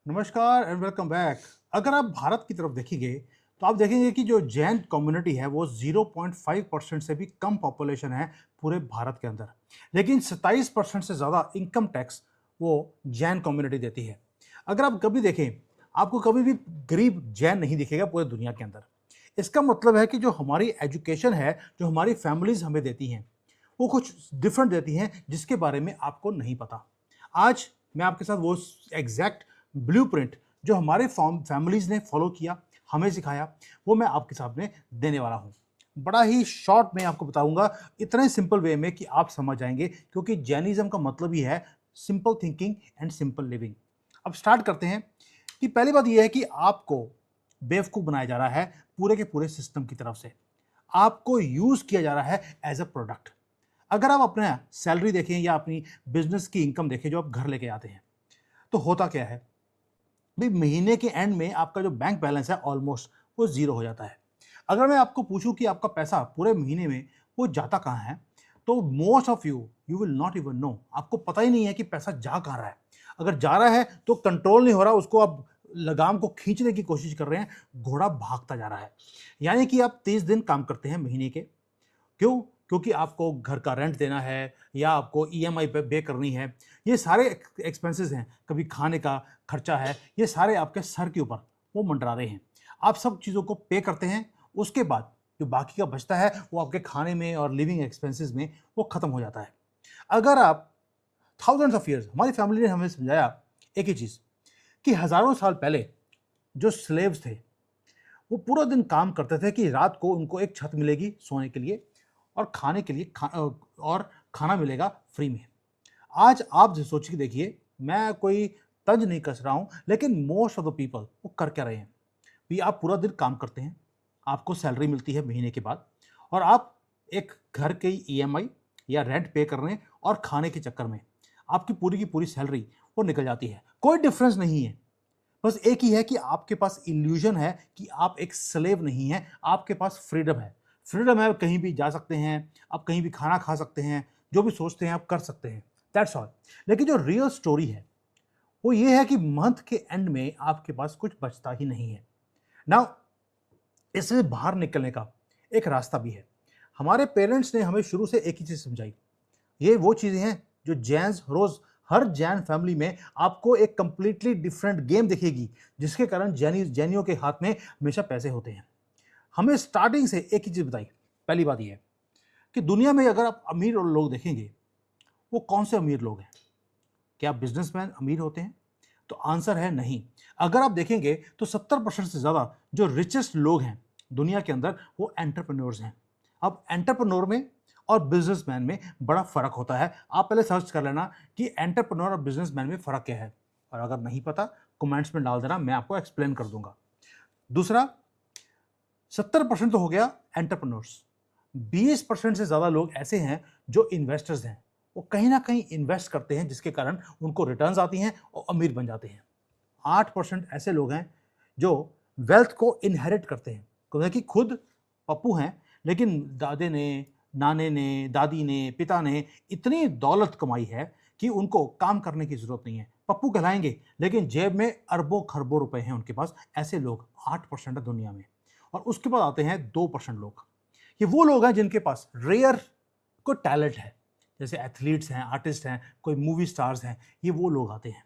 नमस्कार and welcome back. अगर आप भारत की तरफ देखेंगे तो आप देखेंगे कि जो जैन कम्युनिटी है वो 0.5% से भी कम पॉपुलेशन है पूरे भारत के अंदर। लेकिन 27% से ज़्यादा इनकम टैक्स वो जैन कम्युनिटी देती है। अगर आप कभी देखें, आपको कभी भी गरीब जैन नहीं दिखेगा पूरे दुनिया के अंदर। इसका मतलब है कि जो हमारी एजुकेशन है, जो हमारी फैमिलीज हमें देती हैं, वो कुछ डिफरेंट देती हैं जिसके बारे में आपको नहीं पता। आज मैं आपके साथ वो एग्जैक्ट ब्लूप्रिंट जो हमारे फैमिलीज ने फॉलो किया, हमें सिखाया, वो मैं आपके सामने देने वाला हूँ। बड़ा ही शॉर्ट में आपको बताऊंगा, इतने सिंपल वे में कि आप समझ जाएंगे, क्योंकि जैनिज्म का मतलब ही है simple thinking and simple living. अब स्टार्ट करते हैं कि पहली बात यह है कि आपको बेवकूफ़ बनाया जा रहा है पूरे के पूरे सिस्टम की तरफ से। आपको यूज़ किया जा रहा है एज अ प्रोडक्ट। अगर आप अपना सैलरी देखें या अपनी बिजनेस की इनकम देखें जो आप घर लेके आते हैं, तो होता क्या है भाई, महीने के एंड में आपका जो बैंक बैलेंस है ऑलमोस्ट वो जीरो हो जाता है। अगर मैं आपको पूछूं कि आपका पैसा पूरे महीने में वो जाता कहाँ है, तो most of you you will not even know. आपको पता ही नहीं है कि पैसा जा कहाँ रहा है। अगर जा रहा है तो कंट्रोल नहीं हो रहा, उसको आप लगाम को खींचने की कोशिश कर रहे हैं, घोड़ा भागता जा रहा है। यानी कि आप 30 दिन काम करते हैं महीने के। क्यों? क्योंकि आपको घर का रेंट देना है या आपको ईएमआई पे करनी है। ये सारे एक्सपेंसेस हैं, कभी खाने का खर्चा है, ये सारे आपके सर के ऊपर वो मंडरा रहे हैं। आप सब चीज़ों को पे करते हैं, उसके बाद जो बाकी का बचता है वो आपके खाने में और लिविंग एक्सपेंसेस में वो खत्म हो जाता है। अगर आप थाउजेंड्स ऑफ ईयर्स, हमारी फैमिली ने हमें समझाया एक ही चीज़, कि हज़ारों साल पहले जो स्लेव्स थे वो पूरा दिन काम करते थे कि रात को उनको एक छत मिलेगी सोने के लिए और खाने के लिए और खाना मिलेगा फ्री में। आज आप जो सोच के देखिए, मैं कोई तंज नहीं कस रहा हूं, लेकिन मोस्ट ऑफ द पीपल वो कर क्या रहे हैं भी। आप पूरा दिन काम करते हैं, आपको सैलरी मिलती है महीने के बाद, और आप एक घर के ईएमआई या रेंट पे करने और खाने के चक्कर में आपकी पूरी की पूरी सैलरी वो निकल जाती है। कोई डिफरेंस नहीं है, बस एक ही है कि आपके पास इल्यूजन है कि आप एक स्लेव नहीं हैं, आपके पास फ्रीडम है। फ्रीडम है, कहीं भी जा सकते हैं, आप कहीं भी खाना खा सकते हैं, जो भी सोचते हैं आप कर सकते हैं, दैट्स ऑल। लेकिन जो रियल स्टोरी है वो ये है कि मंथ के एंड में आपके पास कुछ बचता ही नहीं है। नाउ, इससे बाहर निकलने का एक रास्ता भी है। हमारे पेरेंट्स ने हमें शुरू से एक ही चीज़ समझाई। ये वो चीज़ें हैं जो जैन्स रोज, हर जैन फैमिली में आपको एक कंप्लीटली डिफरेंट गेम दिखेगी, जिसके कारण जैनियों के हाथ में हमेशा पैसे होते हैं। हमें स्टार्टिंग से एक ही चीज़ बताई। पहली बात यह है कि दुनिया में अगर आप अमीर और लोग देखेंगे, वो कौन से अमीर लोग हैं? क्या बिजनेसमैन अमीर होते हैं? तो आंसर है नहीं। अगर आप देखेंगे तो 70% से ज़्यादा जो रिचेस्ट लोग हैं दुनिया के अंदर वो एंटरप्रेन्योर्स हैं। अब एंटरप्रेन्योर में और बिजनेसमैन में बड़ा फ़र्क होता है। आप पहले सर्च कर लेना कि एंटरप्रेन्योर और बिजनेसमैन में फ़र्क क्या है, और अगर नहीं पता कमेंट्स में डाल देना, मैं आपको एक्सप्लेन कर दूंगा। दूसरा, 70% तो हो गया एंटरप्रेन्योर्स। 20% से ज़्यादा लोग ऐसे हैं जो इन्वेस्टर्स हैं। वो कहीं ना कहीं इन्वेस्ट करते हैं, जिसके कारण उनको रिटर्न्स आती हैं और अमीर बन जाते हैं। 8% ऐसे लोग हैं जो वेल्थ को इनहेरिट करते हैं, क्योंकि खुद पप्पू हैं, लेकिन दादे ने, नाने ने, दादी ने, पिता ने इतनी दौलत कमाई है कि उनको काम करने की जरूरत नहीं है। पप्पू कहलाएंगे, लेकिन जेब में अरबों खरबों रुपए हैं उनके पास। ऐसे लोग 8% है दुनिया में। और उसके बाद आते हैं 2% लोग। ये वो लोग हैं जिनके पास रेयर को टैलेंट है, जैसे एथलीट्स हैं, आर्टिस्ट हैं, कोई मूवी स्टार्स हैं, ये वो लोग आते हैं।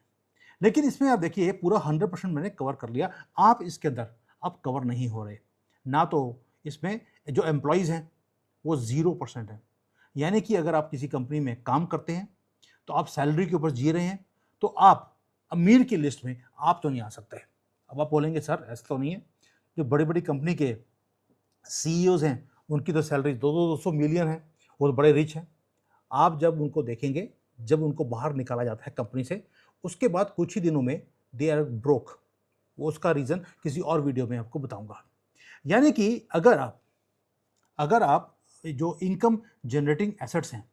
लेकिन इसमें आप देखिए पूरा 100% मैंने कवर कर लिया, आप इसके अंदर आप कवर नहीं हो रहे। ना तो इसमें जो एम्प्लॉयज़ हैं वो 0% है। यानी कि अगर आप किसी कंपनी में काम करते हैं तो आप सैलरी के ऊपर जी रहे हैं, तो आप अमीर की लिस्ट में आप तो नहीं आ सकते। अब आप बोलेंगे सर ऐसा तो नहीं है, जो बड़ी बड़ी कंपनी के सीईओज हैं उनकी तो सैलरी 200 मिलियन है, वो तो बड़े रिच हैं। आप जब उनको देखेंगे, जब उनको बाहर निकाला जाता है कंपनी से, उसके बाद कुछ ही दिनों में दे आर ब्रोक। वो उसका रीज़न किसी और वीडियो में आपको बताऊंगा। यानी कि अगर आप जो इनकम जनरेटिंग एसेट्स हैं,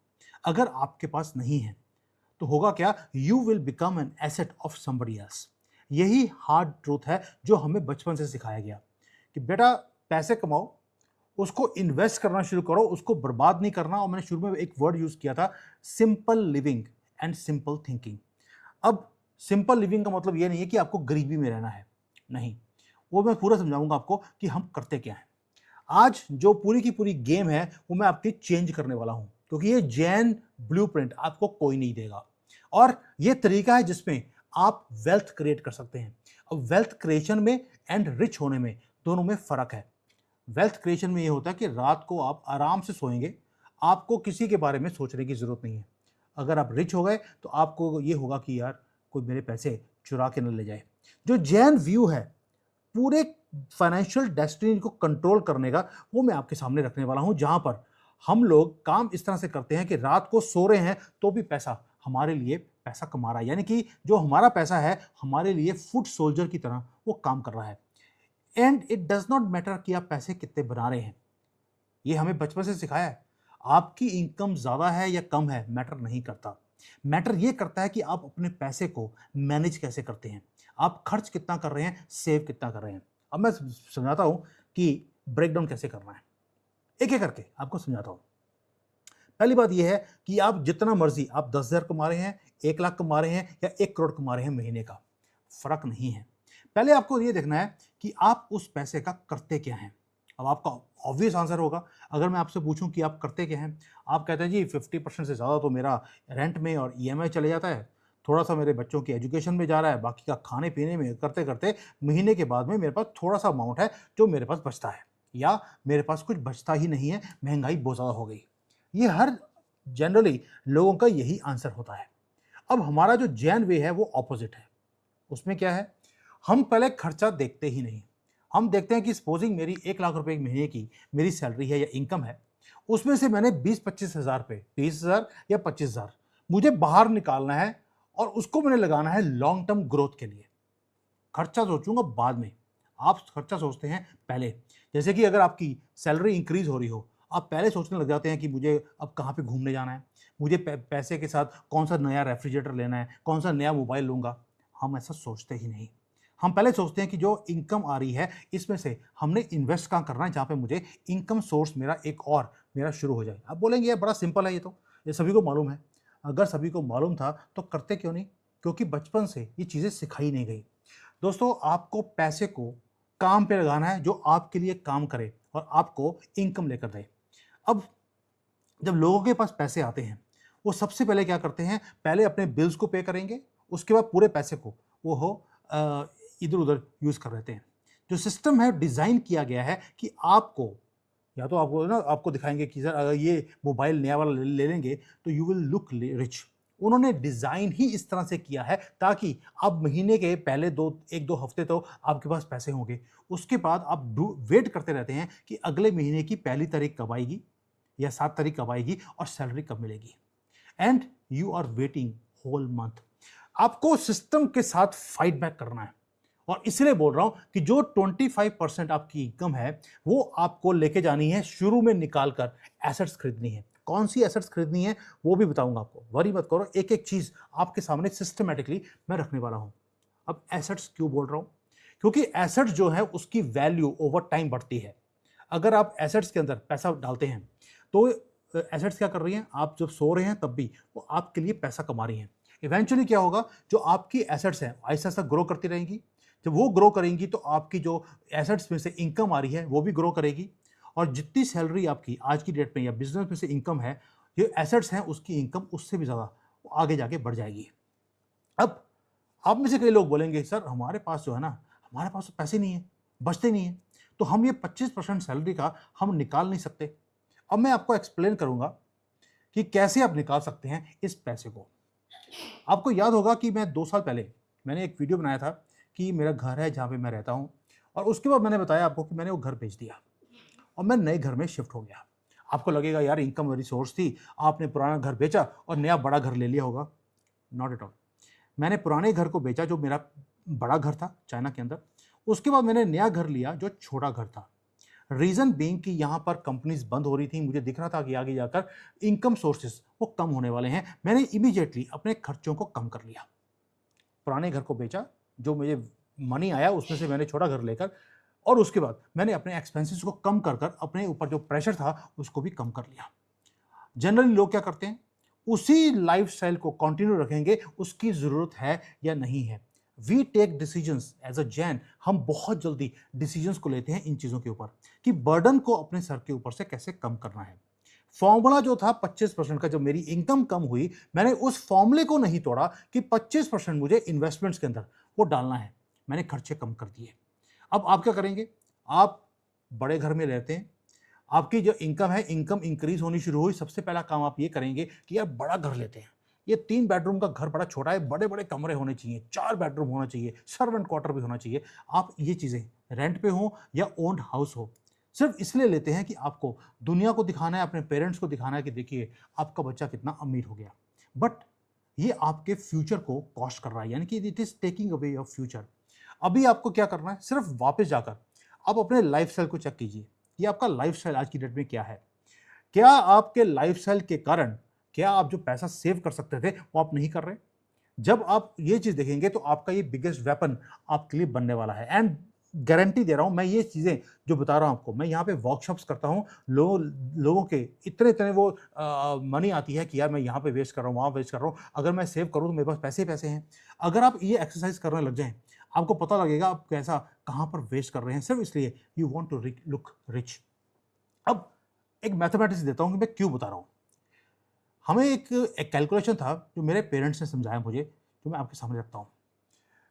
अगर आपके पास नहीं है, तो होगा क्या? You will become an asset of somebody else. यही हार्ड ट्रूथ है जो हमें बचपन से सिखाया गया कि बेटा पैसे कमाओ, उसको इन्वेस्ट करना शुरू करो, उसको बर्बाद नहीं करना। और मैंने शुरू में एक वर्ड यूज किया था, simple living and simple thinking. अब सिंपल लिविंग का मतलब ये नहीं है कि आपको गरीबी में रहना है, नहीं, वो मैं पूरा समझाऊंगा आपको कि हम करते क्या हैं। आज जो पूरी की पूरी गेम है वो मैं आपकी चेंज करने वाला हूं, क्योंकि ये जैन ब्लूप्रिंट आपको कोई नहीं देगा, और ये तरीका है जिसमें आप वेल्थ क्रिएट कर सकते हैं। अब वेल्थ क्रिएशन में एंड रिच होने में दोनों में फर्क है। वेल्थ क्रिएशन में ये होता है कि रात को आप आराम से सोएंगे, आपको किसी के बारे में सोचने की जरूरत नहीं है। अगर आप रिच हो गए तो आपको ये होगा कि यार कोई मेरे पैसे चुरा के न ले जाए। जो जैन व्यू है पूरे फाइनेंशियल डेस्टिनी को कंट्रोल करने का, वो मैं आपके सामने रखने वाला हूं, जहां पर हम लोग काम इस तरह से करते हैं कि रात को सो रहे हैं तो भी पैसा हमारे लिए पैसा कमा रहा है, यानी कि जो हमारा पैसा है हमारे लिए फुट सोल्जर की तरह वो काम कर रहा है। And it does not matter कि आप पैसे कितने बना रहे हैं, ये हमें बचपन से सिखाया है। आपकी इनकम ज्यादा है या कम है मैटर नहीं करता, मैटर ये करता है कि आप अपने पैसे को मैनेज कैसे करते हैं, आप खर्च कितना कर रहे हैं, सेव कितना कर रहे हैं। अब मैं समझाता हूं कि ब्रेकडाउन कैसे करना है, एक एक करके आपको समझाता हूं। पहली बात यह है कि आप जितना मर्जी, आप 10,000 कमा रहे हैं, 1 लाख कमा रहे हैं या 1 करोड़ कमा रहे हैं, महीने का फर्क नहीं है। पहले आपको यह देखना है कि आप उस पैसे का करते क्या हैं। अब आपका ऑब्वियस आंसर होगा, अगर मैं आपसे पूछूं कि आप करते क्या हैं, आप कहते हैं जी 50% से ज़्यादा तो मेरा रेंट में और ईएमआई चले जाता है, थोड़ा सा मेरे बच्चों की एजुकेशन में जा रहा है, बाकी का खाने पीने में करते करते महीने के बाद में मेरे पास थोड़ा सा अमाउंट है जो मेरे पास बचता है, या मेरे पास कुछ बचता ही नहीं है, महंगाई बहुत ज़्यादा हो गई। ये हर जनरली लोगों का यही आंसर होता है। अब हमारा जो जैन वे है वो ऑपोजिट है। उसमें क्या है, हम पहले खर्चा देखते ही नहीं। हम देखते हैं कि सपोजिंग मेरी 1 लाख रुपए एक महीने की मेरी सैलरी है या इनकम है, उसमें से मैंने 20-25 हज़ार रुपये, 20,000 या 25,000 मुझे बाहर निकालना है, और उसको मैंने लगाना है लॉन्ग टर्म ग्रोथ के लिए। खर्चा सोचूंगा बाद में, आप खर्चा सोचते हैं पहले। जैसे कि अगर आपकी सैलरी इंक्रीज हो रही हो, आप पहले सोचने लग जाते हैं कि मुझे अब कहाँ पे घूमने जाना है, मुझे पैसे के साथ कौन सा नया रेफ्रिजरेटर लेना है, कौन सा नया मोबाइल लूंगा। हम ऐसा सोचते ही नहीं। हम पहले सोचते हैं कि जो इनकम आ रही है इसमें से हमने इन्वेस्ट कहाँ करना है, जहाँ पे मुझे इनकम सोर्स मेरा एक और मेरा शुरू हो जाए। आप बोलेंगे ये बड़ा सिंपल है, ये सभी को मालूम है। अगर सभी को मालूम था तो करते क्यों नहीं, क्योंकि बचपन से ये चीज़ें सिखाई नहीं गई। दोस्तों, आपको पैसे को काम पे लगाना है जो आपके लिए काम करे और आपको इनकम लेकर दे। अब जब लोगों के पास पैसे आते हैं, वो सबसे पहले क्या करते हैं, पहले अपने बिल्स को पे करेंगे, उसके बाद पूरे पैसे को वो इधर उधर यूज कर लेते हैं। जो सिस्टम है डिजाइन किया गया है कि आपको, या तो आपको ना आपको दिखाएंगे कि सर अगर ये मोबाइल नया वाला ले लेंगे तो यू विल लुक रिच। उन्होंने डिजाइन ही इस तरह से किया है ताकि आप महीने के पहले 1-2 हफ्ते तो आपके पास पैसे होंगे, उसके बाद आप वेट करते रहते हैं कि अगले महीने की पहली तारीख कब आएगी या 7 तारीख कब आएगी और सैलरी कब मिलेगी, and you are waiting whole month. आपको सिस्टम के साथ फाइट बैक करना है, और इसलिए बोल रहा हूं कि जो 25% आपकी इनकम है वो आपको लेके जानी है, शुरू में निकाल कर एसेट्स खरीदनी है। कौन सी एसेट्स खरीदनी है वो भी बताऊंगा आपको, वरी मत करो, एक एक चीज आपके सामने सिस्टमेटिकली मैं रखने वाला हूं। अब एसेट्स क्यों बोल रहा हूं, क्योंकि एसेट्स जो है उसकी वैल्यू ओवर टाइम बढ़ती है। अगर आप एसेट्स के अंदर पैसा डालते हैं तो एसेट्स क्या कर रही हैं, आप जब सो रहे हैं तब भी वो आपके लिए पैसा कमा रही हैं। इवेंचुअली क्या होगा, जो आपकी एसेट्स हैं ऐसा ऐसा ग्रो करती रहेंगी, जब वो ग्रो करेंगी तो आपकी जो एसेट्स में से इनकम आ रही है वो भी ग्रो करेगी, और जितनी सैलरी आपकी आज की डेट में या बिजनेस में से इनकम है, जो एसेट्स हैं उसकी इनकम उससे भी ज़्यादा आगे जाके बढ़ जाएगी। अब आप में से कई लोग बोलेंगे सर हमारे पास जो है ना, हमारे पास तो पैसे नहीं है, बचते नहीं है, तो हम ये 25% सैलरी का हम निकाल नहीं सकते। अब मैं आपको एक्सप्लेन करूंगा कि कैसे आप निकाल सकते हैं इस पैसे को। आपको याद होगा कि मैं 2 साल पहले मैंने एक वीडियो बनाया था कि मेरा घर है जहाँ पे मैं रहता हूँ, और उसके बाद मैंने बताया आपको कि मैंने वो घर बेच दिया और मैं नए घर में शिफ्ट हो गया। आपको लगेगा यार इनकम मेरी सोर्स थी, आपने पुराना घर बेचा और नया बड़ा घर ले लिया होगा। Not at all. मैंने पुराने घर को बेचा जो मेरा बड़ा घर था चाइना के अंदर, उसके बाद मैंने नया घर लिया जो छोटा घर था। रीजन बीइंग कि यहाँ पर कंपनीज बंद हो रही थी, मुझे दिख रहा था कि आगे जाकर इनकम सोर्सेस वो कम होने वाले हैं। मैंने इमीडिएटली अपने खर्चों को कम कर लिया, पुराने घर को बेचा, जो मुझे मनी आया उसमें से मैंने छोटा घर लेकर, और उसके बाद मैंने अपने एक्सपेंसेस को कम कर कर अपने ऊपर जो प्रेशर था उसको भी कम कर लिया। जनरली लोग क्या करते हैं, उसी लाइफस्टाइल को कंटिन्यू रखेंगे, उसकी ज़रूरत है या नहीं है। We take decisions as a Jain, हम बहुत जल्दी डिसीजंस को लेते हैं इन चीज़ों के ऊपर कि बर्डन को अपने सर के ऊपर से कैसे कम करना है। फॉर्मूला जो था 25% का, जब मेरी इनकम कम हुई, मैंने उस फॉर्मूले को नहीं तोड़ा कि 25% मुझे इन्वेस्टमेंट्स के अंदर वो डालना है। मैंने खर्चे कम कर दिए। अब आप क्या करेंगे? आप बड़े घर में रहते हैं, आपकी जो इनकम है, इनकम इंक्रीज होनी शुरू हुई, सबसे पहला काम आप ये करेंगे कि यार बड़ा घर लेते हैं। ये 3 बेडरूम का घर बड़ा छोटा है, बड़े-बड़े कमरे होने चाहिए, 4 बेडरूम होना चाहिए, सर्वेंट क्वार्टर भी होना चाहिए। आप ये चीज़ें रेंट पे हो या ओन्ड हाउस हो, सिर्फ इसलिए लेते हैं कि आपको दुनिया को दिखाना है, अपने पेरेंट्स को दिखाना है कि देखिए आपका बच्चा कितना अमीर हो गया। बट ये आपके फ्यूचर को कॉस्ट कर रहा है, यानी कि it is taking away your future. अभी आपको क्या करना है? सिर्फ वापस जाकर आप अपने लाइफ़स्टाइल को चेक कीजिए कि आपका लाइफ़स्टाइल आज की डेट में क्या है? क्या आपके लाइफ़स्टाइल के कारण, क्या आप जो पैसा सेव कर सकते थे, वो आप नहीं कर रहे? जब आप ये चीज़ देखेंगे तो आपका ये बिगेस्ट वेपन आपके लिए बनने वाला है। एंड गारंटी दे रहा हूँ मैं, ये चीज़ें जो बता रहा हूँ आपको, मैं यहाँ पे वर्कशॉप्स करता हूँ, लोगों के इतने-इतने वो मनी आती है कि यार मैं यहाँ पे वेस्ट कर रहा हूँ, वहाँ वेस्ट कर रहा हूँ, अगर मैं सेव करूँ तो मेरे पास पैसे ही पैसे हैं। अगर आप ये एक्सरसाइज़ करने लग जाएँ, आपको पता लगेगा आप पैसा कहाँ पर वेस्ट कर रहे हैं, सिर्फ़ इसलिए you want to look rich. अब एक मैथमेटिक्स देता हूँ कि मैं क्यों बता रहा हूँ। हमें एक कैलकुलेशन था जो मेरे पेरेंट्स ने समझाया मुझे, जो मैं आपके सामने रखता हूँ।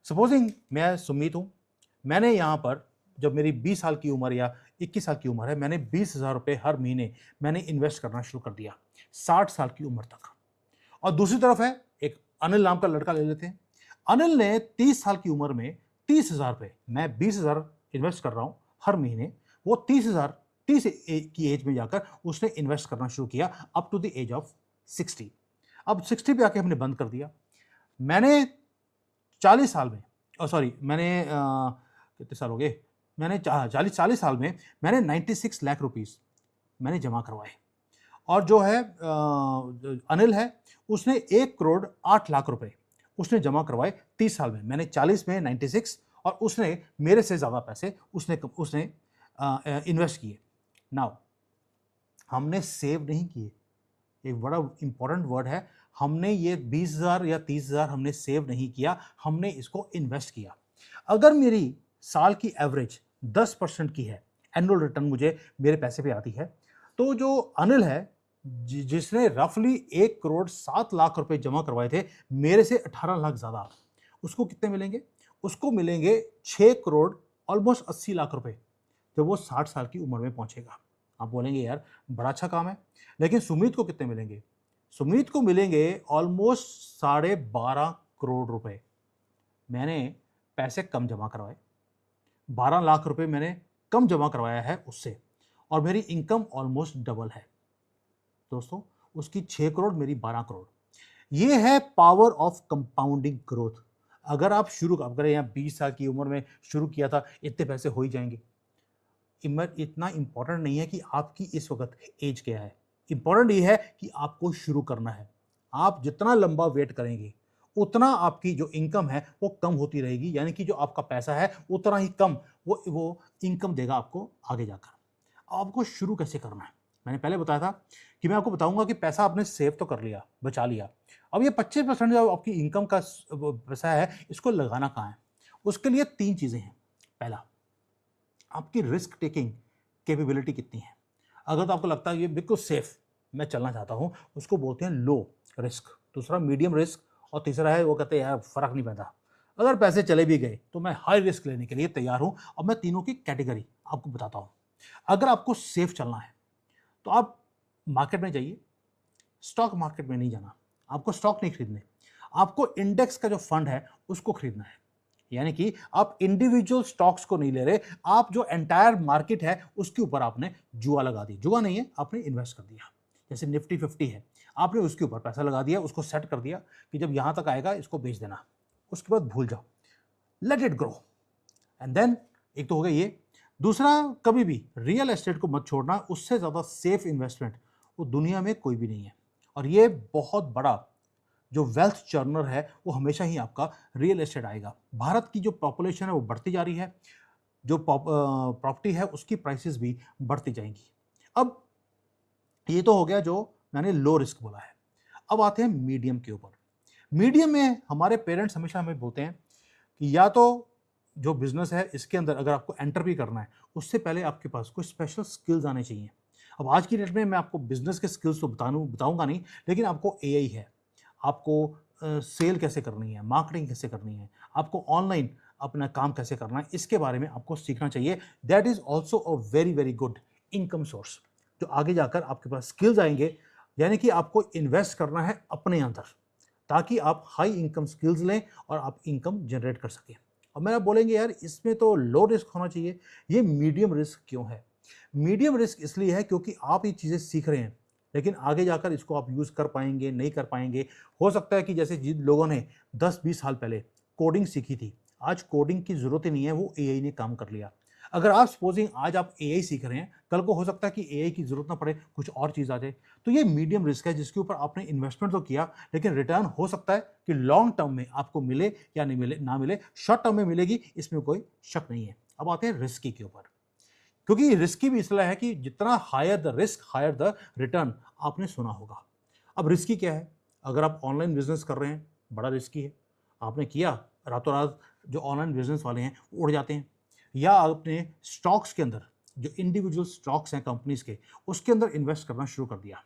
सपोजिंग मैं सुमित हूँ, मैंने यहाँ पर जब मेरी 20 साल की उम्र या 21 साल की उम्र है, मैंने 20,000 रुपये हर महीने मैंने इन्वेस्ट करना शुरू कर दिया 60 साल की उम्र तक। और दूसरी तरफ है एक अनिल नाम का लड़का ले लेते हैं। अनिल ने 30 साल की उम्र में 30,000 रुपये, मैं 20,000 इन्वेस्ट कर रहा हूँ हर महीने, वो 30,000 30 की एज में जाकर उसने इन्वेस्ट करना शुरू किया up to the age of 60। अब 60 पे आके हमने बंद कर दिया। मैंने 40 साल में, सॉरी, मैंने कितने साल हो गए, मैंने 40 साल में मैंने 96 लाख रुपीस मैंने जमा करवाए। और जो है अनिल है, उसने 1,08,00,000 रुपए उसने जमा करवाए 30 साल में। मैंने 40 में 96, और उसने मेरे से ज़्यादा पैसे उसने इन्वेस्ट किए। नाउ हमने सेव नहीं किए, एक बड़ा इंपॉर्टेंट वर्ड है, हमने ये 20,000 या 30,000 हमने सेव नहीं किया, हमने इसको इन्वेस्ट किया। अगर मेरी साल की एवरेज 10% की है, एनुअल रिटर्न मुझे मेरे पैसे पे आती है, तो जो अनिल है जिसने रफली 1,07,00,000 रुपए जमा करवाए थे, मेरे से 18 लाख ज़्यादा, उसको कितने मिलेंगे? उसको मिलेंगे 6 करोड़ ऑलमोस्ट 80 लाख रुपए, जब वो 60 साल की उम्र में पहुंचेगा। आप बोलेंगे यार बड़ा अच्छा काम है, लेकिन सुमित को कितने मिलेंगे? सुमित को मिलेंगे ऑलमोस्ट 12.5 करोड़ रुपए। मैंने पैसे कम जमा करवाए, 12 लाख रुपए मैंने कम जमा करवाया है उससे, और मेरी इनकम ऑलमोस्ट डबल है। दोस्तों, उसकी 6 करोड़, मेरी 12 करोड़। ये है पावर ऑफ कंपाउंडिंग ग्रोथ। अगर आप शुरू अगर यहाँ 20 साल की उम्र में शुरू किया था, इतने पैसे हो ही जाएंगे। इतना इंपॉर्टेंट नहीं है कि आपकी इस वक्त एज क्या है, इंपॉर्टेंट ये है कि आपको शुरू करना है। आप जितना लंबा वेट करेंगे, उतना आपकी जो इनकम है वो कम होती रहेगी, यानी कि जो आपका पैसा है उतना ही कम वो इनकम देगा आपको आगे जाकर। आपको शुरू कैसे करना है? मैंने पहले बताया था कि मैं आपको बताऊंगा कि पैसा आपने सेव तो कर लिया, बचा लिया। अब ये 25% जो आपकी इनकम का पैसा है, इसको लगाना कहाँ है? उसके लिए 3 चीज़ें हैं। पहला, आपकी रिस्क टेकिंग कैपेबिलिटी कितनी है। अगर तो आपको लगता है ये बिल्कुल सेफ मैं चलना चाहता हूँ, उसको बोलते हैं लो रिस्क। दूसरा मीडियम रिस्क, और तीसरा है वो कहते हैं यार फ़र्क नहीं पड़ता, अगर पैसे चले भी गए तो मैं हाई रिस्क लेने के लिए तैयार हूँ। अब मैं तीनों की कैटेगरी आपको बताता हूँ। अगर आपको सेफ चलना है तो आप मार्केट में जाइए, स्टॉक मार्केट में नहीं जाना, आपको स्टॉक नहीं खरीदने, आपको इंडेक्स का जो फंड है उसको खरीदना है। यानी कि आप इंडिविजुअल स्टॉक्स को नहीं ले रहे, आप जो एंटायर मार्केट है उसके ऊपर आपने जुआ लगा दी, जुआ नहीं है, आपने इन्वेस्ट कर दिया। जैसे निफ्टी 50 है, आपने उसके ऊपर पैसा लगा दिया, उसको सेट कर दिया कि जब यहां तक आएगा इसको बेच देना, उसके बाद भूल जाओ, let it grow. And then एक तो हो गया ये। दूसरा, कभी भी रियल एस्टेट को मत छोड़ना, उससे ज़्यादा सेफ इन्वेस्टमेंट वो दुनिया में कोई भी नहीं है। और ये बहुत बड़ा जो वेल्थ चर्नर है वो हमेशा ही आपका रियल एस्टेट आएगा। भारत की जो पॉपुलेशन है वो बढ़ती जा रही है, जो प्रॉपर्टी है उसकी प्राइसेस भी बढ़ती जाएंगी। अब ये तो हो गया जो मैंने लो रिस्क बोला है। अब आते हैं मीडियम के ऊपर। मीडियम में हमारे पेरेंट्स हमेशा हमें बोलते हैं कि या तो जो बिजनेस है इसके अंदर अगर आपको एंटर भी करना है, उससे पहले आपके पास कोई स्पेशल स्किल्स आने चाहिए। अब आज की डेट में मैं आपको बिजनेस के स्किल्स तो बताऊंगा नहीं, लेकिन आपको एआई है, आपको सेल कैसे करनी है, मार्केटिंग कैसे करनी है, आपको ऑनलाइन अपना काम कैसे करना है, इसके बारे में आपको सीखना चाहिए। That is also a very very good income source, जो आगे जाकर आपके पास स्किल्स आएंगे। यानी कि आपको इन्वेस्ट करना है अपने अंदर, ताकि आप हाई इनकम स्किल्स लें और आप इनकम जनरेट कर सकें। और मैं आप बोलेंगे यार इसमें तो लो रिस्क होना चाहिए, ये मीडियम रिस्क क्यों है? मीडियम रिस्क इसलिए है क्योंकि आप ये चीज़ें सीख रहे हैं, लेकिन आगे जाकर इसको आप यूज़ कर पाएंगे नहीं कर पाएंगे। हो सकता है कि जैसे जिन लोगों ने 10-20 साल पहले कोडिंग सीखी थी, आज कोडिंग की ज़रूरत ही नहीं है, वो एआई ने काम कर लिया। अगर आप सपोजिंग आज आप एआई सीख रहे हैं, कल को हो सकता है कि एआई की ज़रूरत ना पड़े, कुछ और चीज़ आ जाए। तो ये मीडियम रिस्क है जिसके ऊपर आपने इन्वेस्टमेंट तो किया, लेकिन रिटर्न हो सकता है कि लॉन्ग टर्म में आपको मिले या नहीं मिले, ना मिले, शॉर्ट टर्म में मिलेगी, इसमें कोई शक नहीं है। अब आते हैं रिस्की के ऊपर, क्योंकि रिस्की भी इसलिए है कि जितना higher the risk higher the return, आपने सुना होगा। अब रिस्की क्या है? अगर आप ऑनलाइन बिजनेस कर रहे हैं, बड़ा रिस्की है। आपने किया, रातों रात जो ऑनलाइन बिजनेस वाले हैं उड़ जाते हैं। या आपने स्टॉक्स के अंदर, जो इंडिविजुअल स्टॉक्स हैं कंपनीज के, उसके अंदर इन्वेस्ट करना शुरू कर दिया,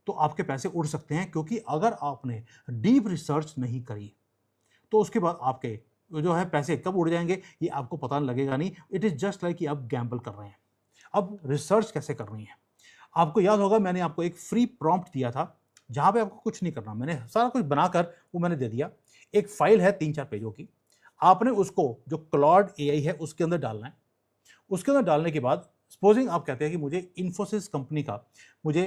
तो आपके पैसे उड़ सकते हैं। क्योंकि अगर आपने डीप रिसर्च नहीं करी, तो उसके बाद आपके जो है पैसे कब उड़ जाएंगे ये आपको पता लगेगा नहीं। इट इज़ जस्ट लाइक कि आप गैम्बल कर रहे हैं। अब रिसर्च कैसे करनी है? आपको याद होगा मैंने आपको एक फ्री प्रॉम्प्ट दिया था, जहाँ पे आपको कुछ नहीं करना, मैंने सारा कुछ बनाकर वो मैंने दे दिया। एक फाइल है 3-4 पेजों की, आपने उसको जो क्लॉड एआई है उसके अंदर डालना है। उसके अंदर डालने के बाद सपोजिंग आप कहते हैं कि मुझे इन्फोसिस कंपनी का मुझे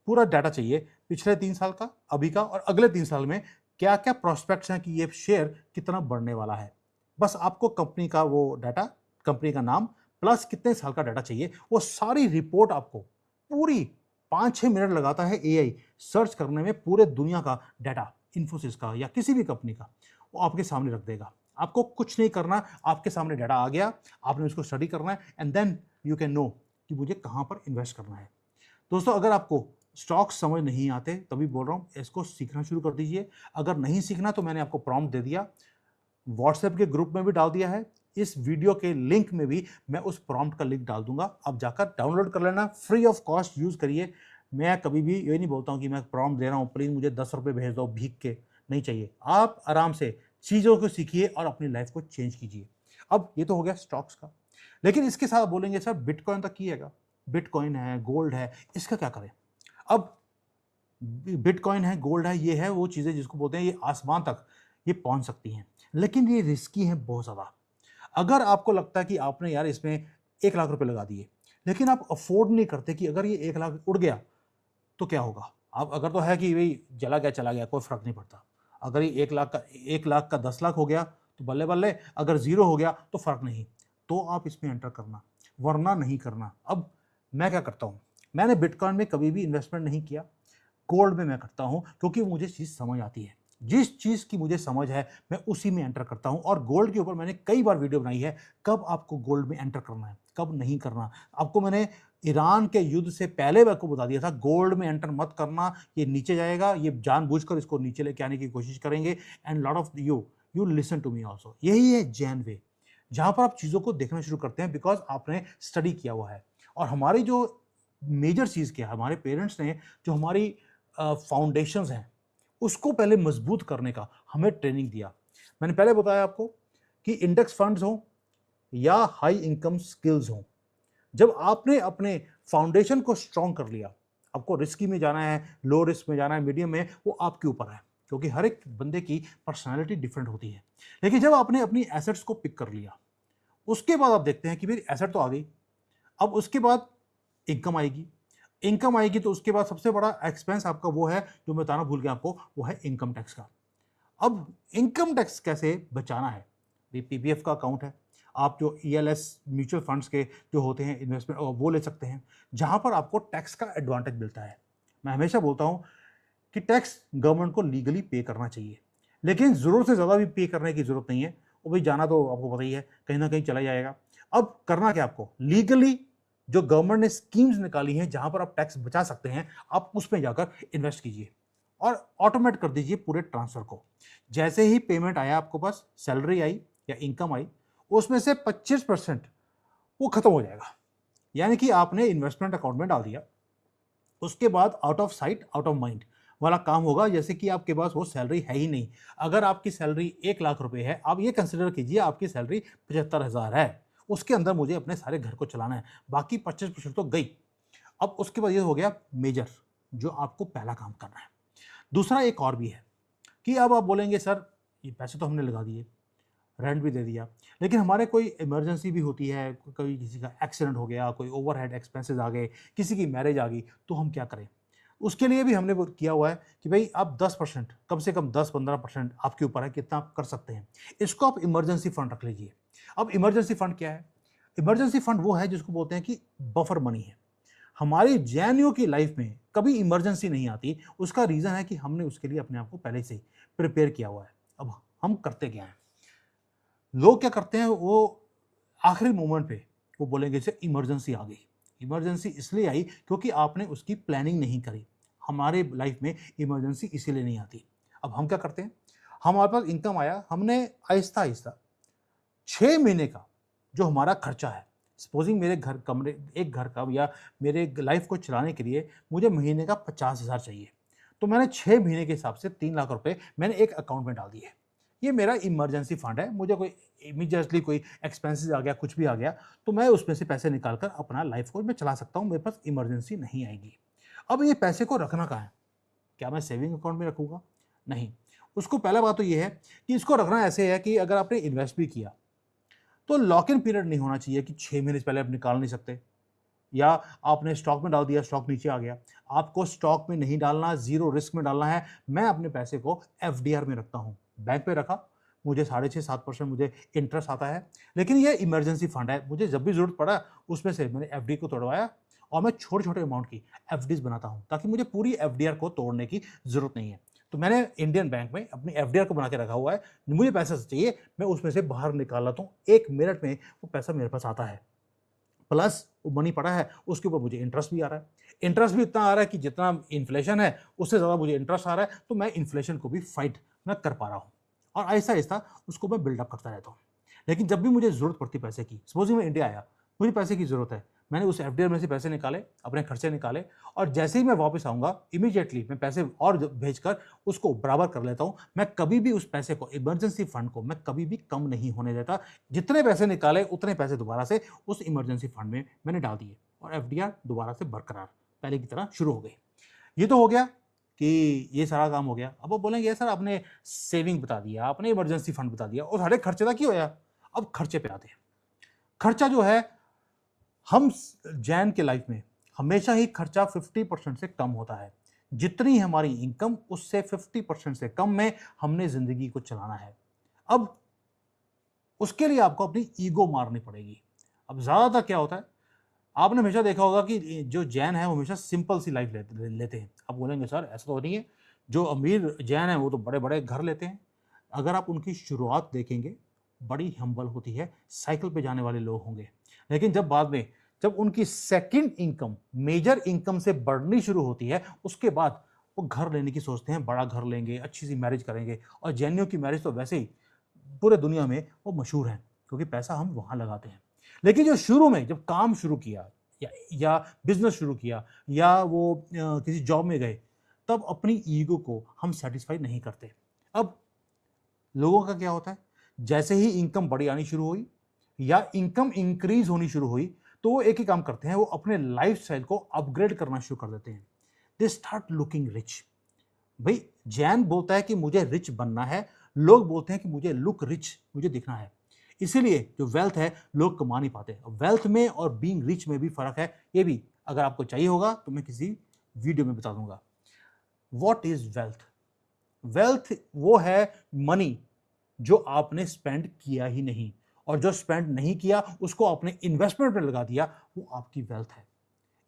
पूरा डाटा चाहिए, पिछले 3 साल का, अभी का और अगले 3 साल में क्या क्या प्रोस्पेक्ट्स हैं कि ये शेयर कितना बढ़ने वाला है। बस आपको कंपनी का वो डाटा, कंपनी का नाम प्लस कितने साल का डाटा चाहिए, वो सारी रिपोर्ट आपको पूरी 5-6 मिनट लगाता है एआई सर्च करने में, पूरे दुनिया का डाटा इन्फोसिस का या किसी भी कंपनी का वो आपके सामने रख देगा। आपको कुछ नहीं करना, आपके सामने डाटा आ गया, आपने उसको स्टडी करना है and then you can know कि मुझे कहाँ पर इन्वेस्ट करना है। दोस्तों, अगर आपको स्टॉक्स समझ नहीं आते, तभी बोल रहा हूँ इसको सीखना शुरू कर दीजिए। अगर नहीं सीखना तो मैंने आपको प्रॉम्प्ट दे दिया, व्हाट्सएप के ग्रुप में भी डाल दिया है, इस वीडियो के लिंक में भी मैं उस प्रॉम्प्ट का लिंक डाल दूंगा, आप जाकर डाउनलोड कर लेना, फ्री ऑफ कॉस्ट यूज़ करिए। मैं कभी भी ये नहीं बोलता हूँ कि मैं प्रॉम्प्ट दे रहा हूँ प्लीज़ मुझे 10 रुपये भेज दो भीख के, नहीं चाहिए। आप आराम से चीज़ों को सीखिए और अपनी लाइफ को चेंज कीजिए। अब ये तो हो गया स्टॉक्स का, लेकिन इसके साथ बोलेंगे सर बिटकॉइन तक किएगा, बिटकॉइन है, गोल्ड है, इसका क्या करें? अब बिटकॉइन है, गोल्ड है, ये है वो चीज़ें जिसको बोलते हैं ये आसमान तक ये पहुंच सकती हैं, लेकिन ये रिस्की है बहुत ज़्यादा। अगर आपको लगता है कि आपने यार इसमें 1 लाख रुपए लगा दिए, लेकिन आप अफोर्ड नहीं करते कि अगर ये 1 लाख उड़ गया तो क्या होगा? आप अगर तो है कि भाई चला गया चला गया, कोई फर्क नहीं पड़ता। अगर ये 1 लाख का 10 लाख हो गया तो बल्ले बल्ले, अगर जीरो हो गया तो फर्क नहीं, तो आप इसमें एंटर करना, वरना नहीं करना। अब मैं क्या करता हूँ, मैंने बिटकॉइन में कभी भी इन्वेस्टमेंट नहीं किया, गोल्ड में मैं करता हूँ क्योंकि मुझे चीज़ समझ आती है। जिस चीज़ की मुझे समझ है मैं उसी में एंटर करता हूँ। और गोल्ड के ऊपर मैंने कई बार वीडियो बनाई है, कब आपको गोल्ड में एंटर करना है, कब नहीं करना। आपको मैंने ईरान के युद्ध से पहले आपको बता दिया था गोल्ड में एंटर मत करना, ये नीचे जाएगा, ये जानबूझकर इसको नीचे लेके आने की कोशिश करेंगे। And lot of you listen to me also. यही है जैन वे, जहाँ पर आप चीज़ों को देखना शुरू करते हैं बिकॉज आपने स्टडी किया हुआ है। और हमारी जो मेजर चीज़ क्या है, हमारे पेरेंट्स ने जो हमारी फाउंडेशंस हैं उसको पहले मजबूत करने का हमें ट्रेनिंग दिया। मैंने पहले बताया आपको कि इंडेक्स फंड्स हो या हाई इनकम स्किल्स हो, जब आपने अपने फाउंडेशन को स्ट्रॉन्ग कर लिया, आपको रिस्की में जाना है, लो रिस्क में जाना है, मीडियम में, वो आपके ऊपर है, क्योंकि हर एक बंदे की पर्सनालिटी डिफरेंट होती है। लेकिन जब आपने अपनी एसेट्स को पिक कर लिया, उसके बाद आप देखते हैं कि मेरी एसेट तो आ गई, अब उसके बाद इनकम आएगी। इनकम आएगी तो उसके बाद सबसे बड़ा एक्सपेंस आपका वो है जो मैं बताना भूल गया आपको, वो है इनकम टैक्स का। अब इनकम टैक्स कैसे बचाना है? ये पीपीएफ का अकाउंट है, आप जो ईएलएस म्यूचुअल फंड्स के जो होते हैं इन्वेस्टमेंट वो ले सकते हैं, जहां पर आपको टैक्स का एडवांटेज मिलता है। मैं हमेशा बोलता हूं कि टैक्स गवर्नमेंट को लीगली पे करना चाहिए, लेकिन ज़रूरत से ज़्यादा भी पे करने की ज़रूरत नहीं है। वो भाई जाना तो आपको पता ही है, कहीं ना कहीं चला जाएगा। अब करना क्या आपको, लीगली जो गवर्नमेंट ने स्कीम्स निकाली हैं जहां पर आप टैक्स बचा सकते हैं, आप उसमें जाकर इन्वेस्ट कीजिए। और ऑटोमेट कर दीजिए पूरे ट्रांसफर को। जैसे ही पेमेंट आया आपको पास, सैलरी आई या इनकम आई, उसमें से 25% वो खत्म हो जाएगा। यानी कि आपने इन्वेस्टमेंट अकाउंट में डाल दिया, उसके बाद out of sight out of mind वाला काम होगा, जैसे कि आपके पास वो सैलरी है ही नहीं। अगर आपकी सैलरी 1 लाख रुपए है, आप ये कंसिडर कीजिए आपकी सैलरी 75,000 है, उसके अंदर मुझे अपने सारे घर को चलाना है, बाकी 25% तो गई। अब उसके बाद ये हो गया मेजर, जो आपको पहला काम करना है। दूसरा एक और भी है कि अब आप बोलेंगे सर ये पैसे तो हमने लगा दिए, रेंट भी दे दिया, लेकिन हमारे कोई इमरजेंसी भी होती है, कभी किसी का एक्सीडेंट हो गया, कोई ओवरहेड एक्सपेंसेस आ गए, किसी की मैरिज आ गई, तो हम क्या करें? उसके लिए भी हमने वो किया हुआ है कि भाई आप 10%, कम से कम 10-15% आपके ऊपर है कितना आप कर सकते हैं। इसको आप इमरजेंसी फंड रख लीजिए। अब इमरजेंसी फंड क्या है? इमरजेंसी फंड वो है जिसको बोलते हैं कि बफर मनी है। हमारी जेएनयू की लाइफ में कभी इमरजेंसी नहीं आती, उसका रीज़न है कि हमने उसके लिए अपने आप को पहले से ही प्रिपेयर किया हुआ है। अब हम करते क्या हैं? लोग क्या करते हैं, वो आखिरी मोमेंट पे वो बोलेंगे जैसे इमरजेंसी आ गई। इमरजेंसी इसलिए आई क्योंकि आपने उसकी प्लानिंग नहीं करी। हमारे लाइफ में इमरजेंसी इसीलिए नहीं आती। अब हम क्या करते हैं, हमारे पास इनकम आया, हमने आहिस्ता आहिस्ता 6 महीने का जो हमारा खर्चा है, सपोजिंग मेरे घर कमरे एक घर का या मेरे लाइफ को चलाने के लिए मुझे महीने का 50,000 चाहिए, तो मैंने 6 महीने के हिसाब से 3 लाख रुपए मैंने एक अकाउंट में डाल दिए। ये मेरा इमरजेंसी फंड है, मुझे कोई इमीडिएटली कोई एक्सपेंसेस आ गया, कुछ भी आ गया, तो मैं उसमें से पैसे निकाल कर अपना लाइफ को मैं चला सकता हूँ, मेरे पास इमरजेंसी नहीं आएगी। अब ये पैसे को रखना कहाँ है? क्या मैं सेविंग अकाउंट में रखूँगा? नहीं। उसको पहला बात तो ये है कि इसको रखना ऐसे है कि अगर आपने इन्वेस्ट भी किया, तो लॉक इन पीरियड नहीं होना चाहिए कि 6 महीने से पहले आप निकाल नहीं सकते, या आपने स्टॉक में डाल दिया, स्टॉक नीचे आ गया। आपको स्टॉक में नहीं डालना, ज़ीरो रिस्क में डालना है। मैं अपने पैसे को एफडीआर में रखता हूँ। बैंक पे रखा, मुझे 6.5-7% मुझे इंटरेस्ट आता है, लेकिन ये इमरजेंसी फंड है। मुझे जब भी ज़रूरत पड़ा, उसमें से मैंने एफडी को तोड़वाया और मैं छोटे-छोटे अमाउंट की एफडीज़ बनाता हूँ, ताकि मुझे पूरी एफडीआर को तोड़ने की ज़रूरत नहीं है। तो मैंने इंडियन बैंक में अपनी एफडीआर को बना के रखा हुआ है। मुझे पैसा चाहिए, मैं उसमें से बाहर निकाल लाता हूँ। 1 मिनट में वो पैसा मेरे पास आता है। प्लस वो मनी पड़ा है, उसके ऊपर मुझे इंटरेस्ट भी आ रहा है। इंटरेस्ट भी इतना आ रहा है कि जितना इन्फ्लेशन है, उससे ज़्यादा मुझे इंटरेस्ट आ रहा है, तो मैं इन्फ्लेशन को भी फाइट मैं कर पा रहा हूँ। और आहिस्ता-आहिस्ता उसको मैं बिल्डअप करता रहता हूँ। लेकिन जब भी मुझे ज़रूरत पड़ती है पैसे की, सपोज़िंग मैं इंडिया आया, मुझे पैसे की ज़रूरत है, मैंने उस एफडीआर में से पैसे निकाले, अपने खर्चे निकाले, और जैसे ही मैं वापस आऊँगा, इमीडिएटली मैं पैसे और भेजकर उसको बराबर कर लेता हूँ। मैं कभी भी उस पैसे को, इमरजेंसी फंड को मैं कभी भी कम नहीं होने देता। जितने पैसे निकाले, उतने पैसे दोबारा से उस इमरजेंसी फंड में मैंने डाल दिए, और एफडीआर दोबारा से बरकरार पहले की तरह शुरू हो गई। ये तो हो गया कि ये सारा काम हो गया। अब वो बोलेंगे सर आपने सेविंग बता दिया, आपने इमरजेंसी फंड बता दिया, और सारे खर्चे का क्यों होया? अब खर्चे पे आते हैं। खर्चा जो है, हम जैन के लाइफ में हमेशा ही खर्चा 50% से कम होता है। जितनी हमारी इनकम, उससे 50% से कम में हमने जिंदगी को चलाना है। अब उसके लिए आपको अपनी ईगो मारनी पड़ेगी। अब ज्यादातर क्या होता है, आपने हमेशा देखा होगा कि जो जैन है वो हमेशा सिंपल सी लाइफ लेते हैं। आप बोलेंगे सर ऐसा तो नहीं है, जो अमीर जैन है वो तो बड़े बड़े घर लेते हैं। अगर आप उनकी शुरुआत देखेंगे, बड़ी हम्बल होती है, साइकिल पे जाने वाले लोग होंगे। लेकिन जब बाद में, जब उनकी सेकंड इनकम मेजर इनकम से बढ़नी शुरू होती है, उसके बाद वो घर लेने की सोचते हैं, बड़ा घर लेंगे, अच्छी सी मैरिज करेंगे। और जैनियों की मैरिज तो वैसे ही पूरे दुनिया में वो मशहूर है, क्योंकि पैसा हम वहाँ लगाते हैं। लेकिन जो शुरू में जब काम शुरू किया, या बिजनेस शुरू किया, या वो किसी जॉब में गए, तब अपनी ईगो को हम सेटिस्फाई नहीं करते। अब लोगों का क्या होता है, जैसे ही इनकम बड़ी आनी शुरू हुई या इनकम इंक्रीज होनी शुरू हुई, तो वो एक ही काम करते हैं, वो अपने लाइफस्टाइल को अपग्रेड करना शुरू कर देते हैं। They start looking rich. भाई जैन बोलता है कि मुझे रिच बनना है, लोग बोलते हैं कि मुझे लुक रिच, मुझे दिखना है। इसीलिए जो वेल्थ है लोग कमा नहीं पाते। वेल्थ में और बीइंग रिच में भी फर्क है। ये भी अगर आपको चाहिए होगा तो मैं किसी वीडियो में बता दूंगा। What is wealth? वेल्थ वो है मनी जो आपने स्पेंड किया ही नहीं, और जो स्पेंड नहीं किया उसको आपने इन्वेस्टमेंट में लगा दिया, वो आपकी वेल्थ है।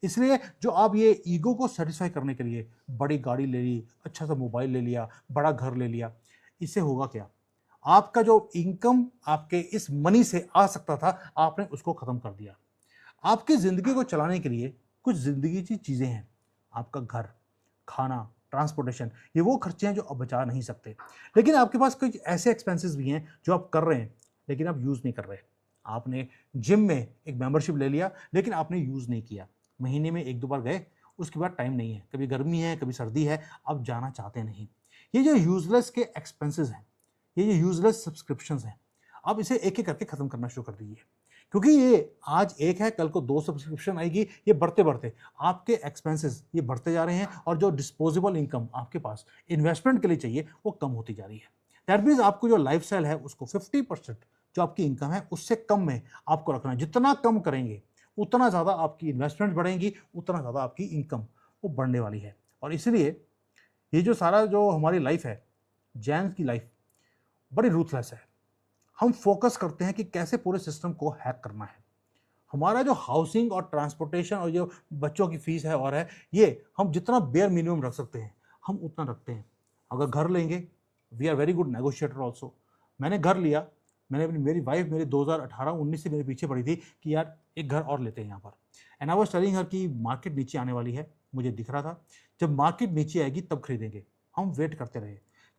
इसलिए जो आप ये ईगो को सेटिस्फाई करने के लिए बड़ी गाड़ी ले ली, अच्छा सा मोबाइल ले लिया, बड़ा घर ले लिया, इससे होगा क्या? आपका जो इनकम आपके इस मनी से आ सकता था, आपने उसको खत्म कर दिया। आपकी जिंदगी को चलाने के लिए कुछ जिंदगी की चीजें हैं। आपका घर, खाना, ट्रांसपोर्टेशन, ये वो खर्चे हैं जो आप बचा नहीं सकते। लेकिन आपके पास कुछ ऐसे एक्सपेंसेस भी हैं जो आप कर रहे हैं लेकिन आप यूज़ नहीं कर रहे। आपने जिम में एक मेंबरशिप ले लिया लेकिन आपने यूज़ नहीं किया। महीने में 1-2 बार गए, उसके बाद टाइम नहीं है। कभी गर्मी है, कभी सर्दी है, आप जाना चाहते नहीं। ये जो यूज़लेस के एक्सपेंसेस हैं, ये जो यूज़लेस सब्सक्रिप्शंस हैं, आप इसे एक-एक करके खत्म करना शुरू कर दीजिए। क्योंकि ये आज एक है, कल को 2 सब्सक्रिप्शन आएगी, ये बढ़ते-बढ़ते आपके एक्सपेंसेस ये बढ़ते जा रहे हैं और जो डिस्पोजेबल इनकम आपके पास इन्वेस्टमेंट के लिए चाहिए, वो कम होती जा रही है। दैट मीन्स आपको जो लाइफ़स्टाइल है उसको 50% जो आपकी इनकम है उससे कम में आपको रखना है। जितना कम करेंगे, उतना ज़्यादा आपकी इन्वेस्टमेंट बढ़ेंगी, उतना ज़्यादा आपकी इनकम वो बढ़ने वाली है। और इसलिए ये जो सारा जो हमारी लाइफ़ है, जैन की लाइफ़ बड़ी रूथलेस है। हम फोकस करते हैं कि कैसे पूरे सिस्टम को हैक करना है। हमारा जो हाउसिंग और ट्रांसपोर्टेशन और जो बच्चों की फीस है और है, ये हम जितना बेयर मिनिमम रख सकते हैं, हम उतना रखते हैं। अगर घर लेंगे, we are very good negotiator also. मैंने घर लिया, मेरी वाइफ मेरी 2018-19 से मेरे पीछे पड़ी थी कि यार एक घर और लेते हैं यहाँ पर। And I was telling her कि मार्केट नीचे आने वाली है, मुझे दिख रहा था। जब मार्केट नीचे आएगी तब खरीदेंगे। हम वेट करते रहे।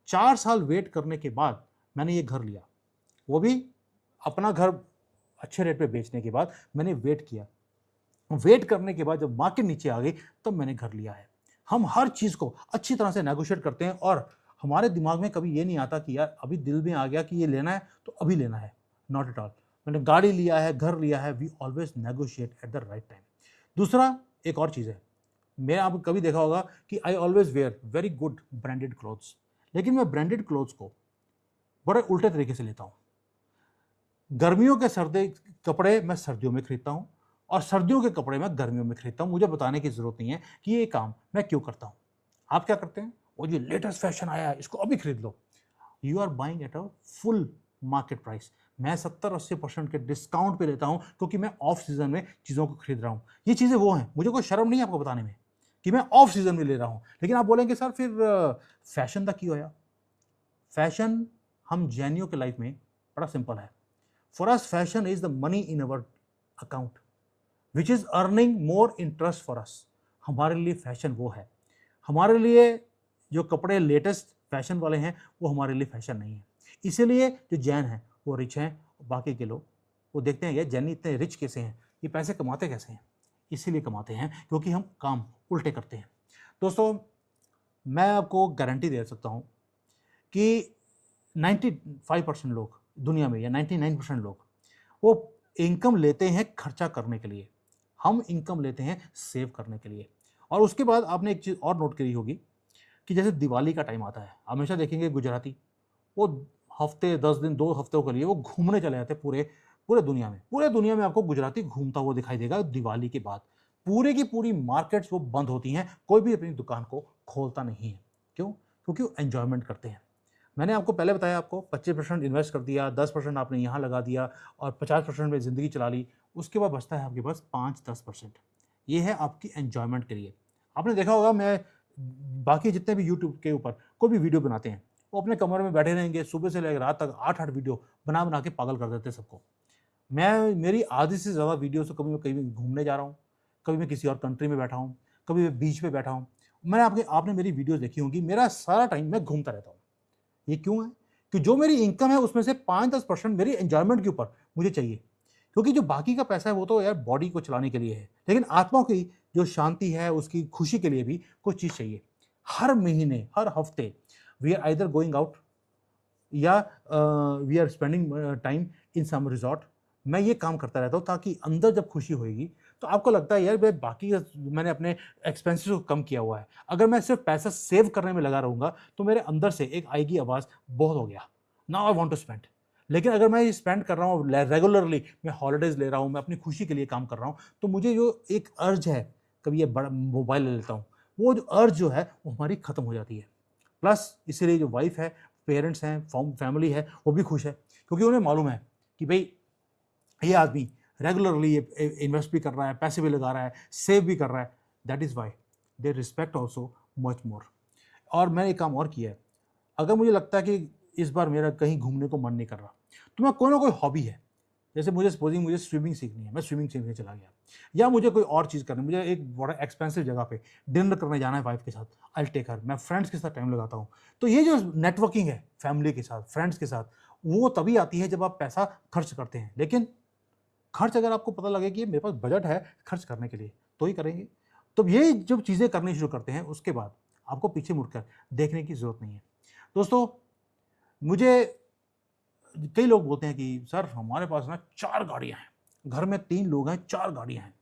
4 साल वेट करने के बाद मैंने ये घर लिया। वो भी अपना घर अच्छे रेट पे बेचने के बाद मैंने वेट किया। वेट करने के बाद जब मार्केट नीचे आ गई तब मैंने घर लिया है। हम हर चीज़ को अच्छी तरह से नेगोशिएट करते हैं और हमारे दिमाग में कभी ये नहीं आता कि यार अभी दिल में आ गया कि ये लेना है तो अभी लेना है। Not at all. मैंने गाड़ी लिया है, घर लिया है, we always negotiate at the right time. दूसरा एक और चीज़ है, मैं आप कभी देखा होगा कि I always wear very good branded clothes, लेकिन मैं ब्रांडेड क्लोथ्स को बड़े उल्टे तरीके से लेता हूँ। गर्मियों के सर्दी कपड़े मैं सर्दियों में खरीदता हूँ और सर्दियों के कपड़े मैं गर्मियों में खरीदता हूँ। मुझे बताने की ज़रूरत नहीं है कि ये काम मैं क्यों करता हूँ। आप क्या करते हैं? वो जो लेटेस्ट फैशन आया है इसको अभी खरीद लो। You are buying at a full market price. मैं 70-80% के डिस्काउंट पे लेता हूँ क्योंकि मैं ऑफ सीजन में चीज़ों को खरीद रहा हूँ। ये चीज़ें वो हैं, मुझे कोई शर्म नहीं है आपको बताने में कि मैं ऑफ सीजन में ले रहा हूँ। लेकिन आप बोलेंगे सर फिर फैशन का क्यों होया? फैशन हम जैनियों के लाइफ में बड़ा सिंपल है। For us, fashion is the money in our account, which is earning more interest for us. हमारे लिए फैशन वो है। हमारे लिए जो कपड़े लेटेस्ट फैशन वाले हैं वो हमारे लिए फैशन नहीं है। इसीलिए जो जैन हैं वो रिच हैं, बाकी के लोग वो देखते हैं ये जैनी इतने रिच कैसे हैं, ये पैसे कमाते कैसे हैं। इसीलिए कमाते हैं क्योंकि हम काम उल्टे करते हैं। दोस्तों, मैं आपको गारंटी दे सकता हूँ कि 95% लोग दुनिया में या 99% लोग वो इनकम लेते हैं खर्चा करने के लिए। हम इनकम लेते हैं सेव करने के लिए। और उसके बाद आपने एक चीज़ और नोट करी होगी कि जैसे दिवाली का टाइम आता है, हमेशा देखेंगे गुजराती वो हफ्ते 10 दिन 2 हफ्तों के लिए वो घूमने चले जाते हैं पूरे पूरे दुनिया में। पूरे दुनिया में आपको गुजराती घूमता हुआ दिखाई देगा दिवाली के बाद। पूरी की पूरी मार्केट्स वो बंद होती हैं, कोई भी अपनी दुकान को खोलता नहीं है। क्यों? क्योंकि वो एन्जॉयमेंट करते हैं। मैंने आपको पहले बताया, आपको 25% इन्वेस्ट कर दिया, 10% आपने यहाँ लगा दिया और 50% में ज़िंदगी चला ली। उसके बाद बचता है आपके पास 5-10%। ये है आपकी एन्जॉयमेंट के लिए। आपने देखा होगा मैं बाकी जितने भी यूट्यूब के ऊपर कोई भी वीडियो बनाते हैं, वो अपने कमरे में बैठे रहेंगे सुबह से लेकर रात तक 8-8 वीडियो बना के पागल कर देते हैं सबको। मेरी आधी से ज़्यादा वीडियो से कभी मैं कहीं घूमने जा रहा हूँ, कभी मैं किसी और कंट्री में बैठा हूँ, कभी मैं बीच पे बैठा हूँ। आपने मेरी वीडियोज़ देखी होंगी, मेरा सारा टाइम मैं घूमता रहता हूँ। ये क्यों है? कि जो मेरी इनकम है उसमें से 5-10% मेरी एन्जॉयमेंट के ऊपर मुझे चाहिए। क्योंकि जो बाकी का पैसा है वो तो यार बॉडी को चलाने के लिए है, लेकिन आत्मा की जो शांति है उसकी खुशी के लिए भी कुछ चीज़ चाहिए। हर महीने, हर हफ्ते we are either going out या we are spending time in some resort. मैं ये काम करता रहता हूँ ताकि अंदर जब खुशी होएगी तो आपको लगता है यार मैं बाकी मैंने अपने एक्सपेंसेस को कम किया हुआ है। अगर मैं सिर्फ पैसा सेव करने में लगा रहूँगा तो मेरे अंदर से एक आएगी आवाज़, बहुत हो गया, now I want to spend. लेकिन अगर मैं ये स्पेंड कर रहा हूँ रेगुलरली, मैं हॉलिडेज़ ले रहा हूँ, मैं अपनी खुशी के लिए काम कर रहा हूँ, तो मुझे जो एक अर्ज है, कभी ये बड़ा मोबाइल ले लेता हूँ, वो जो अर्ज जो है वो हमारी ख़त्म हो जाती है। प्लस इसीलिए जो वाइफ है, पेरेंट्स हैं, फैमिली है, वो भी खुश है क्योंकि उन्हें मालूम है कि भाई ये आदमी रेगुलरली ये इन्वेस्ट भी कर रहा है, पैसे भी लगा रहा है, सेव भी कर रहा है। That is why they respect also much more. और मैंने एक काम और किया है, अगर मुझे लगता है कि इस बार मेरा कहीं घूमने को मन नहीं कर रहा, तो मैं कोई ना कोई हॉबी है जैसे मुझे सपोजिंग मुझे स्विमिंग सीखनी है, मैं स्विमिंग सीखने चला गया, या मुझे कोई और चीज़ करनी है, मुझे एक बड़ा एक्सपेंसिव जगह पे डिनर करने जाना है वाइफ के साथ, आई विल टेक हर, मैं फ्रेंड्स के साथ टाइम लगाता हूँ। तो ये जो नेटवर्किंग है फैमिली के साथ, फ्रेंड्स के साथ, वो तभी आती है जब आप पैसा खर्च करते हैं। लेकिन खर्च अगर आपको पता लगे कि मेरे पास बजट है खर्च करने के लिए, तो ही करेंगे। तो ये जब चीज़ें करनी शुरू करते हैं, उसके बाद आपको पीछे मुड़कर देखने की ज़रूरत नहीं है। दोस्तों, मुझे कई लोग बोलते हैं कि सर हमारे पास ना 4 गाड़ियाँ हैं, घर में 3 लोग हैं, 4 गाड़ियाँ हैं,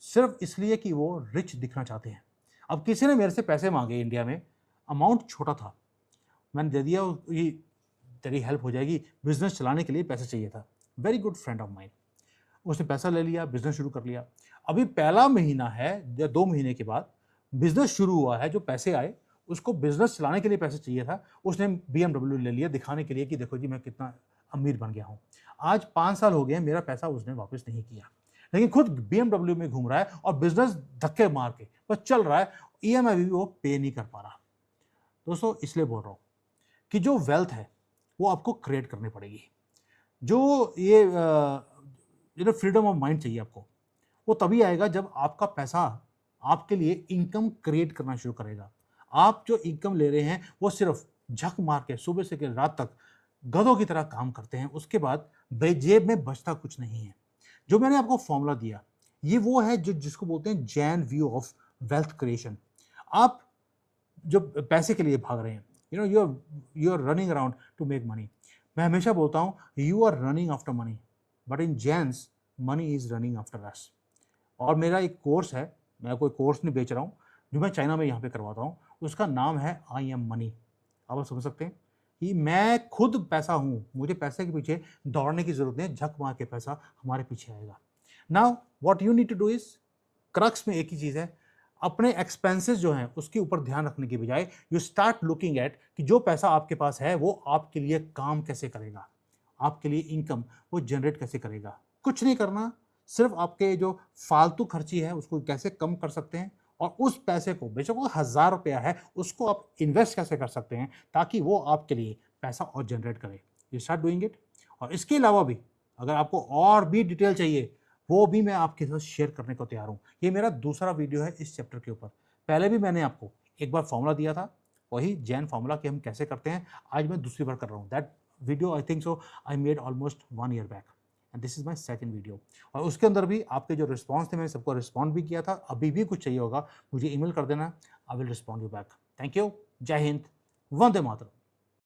सिर्फ़ इसलिए कि वो रिच दिखना चाहते हैं। अब किसी ने मेरे से पैसे माँगे इंडिया में, अमाउंट छोटा था, मैंने दे दिया, ये तेरी हेल्प हो जाएगी, बिज़नेस चलाने के लिए पैसे चाहिए था। Very good friend of mine, उसने पैसा ले लिया, बिज़नेस शुरू कर लिया। अभी पहला महीना है या 2 महीने के बाद बिज़नेस शुरू हुआ है, जो पैसे आए, उसको बिज़नेस चलाने के लिए पैसे चाहिए था। उसने बीएमडब्ल्यू ले लिया दिखाने के लिए कि देखो जी मैं कितना अमीर बन गया हूँ। आज 5 साल हो गए हैं, मेरा पैसा उसने वापस नहीं किया। लेकिन खुद बीएमडब्ल्यू में घूम रहा है और बिज़नेस धक्के मार के बस चल रहा है, ईएमआई भी वो पे नहीं कर पा रहा। दोस्तों, इसलिए बोल रहा हूँ कि जो वेल्थ है, वो आपको क्रिएट करनी पड़ेगी। जो ये फ्रीडम ऑफ माइंड चाहिए आपको, वो तभी आएगा जब आपका पैसा आपके लिए इनकम क्रिएट करना शुरू करेगा। आप जो इनकम ले रहे हैं वो सिर्फ झक मार के सुबह से लेकर रात तक गधों की तरह काम करते हैं, उसके बाद जेब में बचता कुछ नहीं है। जो मैंने आपको फॉर्मूला दिया, ये वो है जो जिसको बोलते हैं Jain view of wealth creation. आप जो पैसे के लिए भाग रहे हैं, you are running around to make money. मैं हमेशा बोलता हूँ you are running after money, but in Jains money is running after us. और मेरा एक कोर्स है, मैं कोई कोर्स नहीं बेच रहा हूँ, जो मैं चाइना में यहाँ पे करवाता हूँ, उसका नाम है आई एम मनी। आप समझ सकते हैं कि मैं खुद पैसा हूँ, मुझे पैसे के पीछे दौड़ने की जरूरत नहीं है, झक मार के पैसा हमारे पीछे आएगा। Now what you need to do is, crux में एक ही चीज़ है, अपने एक्सपेंसेस जो हैं उसके ऊपर ध्यान रखने की बजाय यू स्टार्ट लुकिंग एट कि जो पैसा आपके पास है वो आपके लिए काम कैसे करेगा, आपके लिए इनकम वो जनरेट कैसे करेगा। कुछ नहीं करना, सिर्फ आपके जो फालतू खर्ची है उसको कैसे कम कर सकते हैं, और उस पैसे को, बेशक वो 1000 रुपया है, उसको आप इन्वेस्ट कैसे कर सकते हैं ताकि वो आपके लिए पैसा और जनरेट करे। You start doing it. और इसके अलावा भी अगर आपको और भी डिटेल चाहिए, वो भी मैं आपके साथ शेयर करने को तैयार हूँ। ये मेरा दूसरा वीडियो है इस चैप्टर के ऊपर। पहले भी मैंने आपको एक बार फॉर्मूला दिया था, वही जैन फॉर्मूला कि हम कैसे करते हैं, आज मैं दूसरी बार कर रहा हूँ। That video I think so I made almost 1 year back, and this is my second video. और उसके अंदर भी आपके जो रिस्पॉन्स थे, मैंने सबको रिस्पॉन्ड भी किया था। अभी भी कुछ चाहिए होगा मुझे ईमेल कर देना, I will respond you back. Thank you. जय हिंद, वंदे मातरम।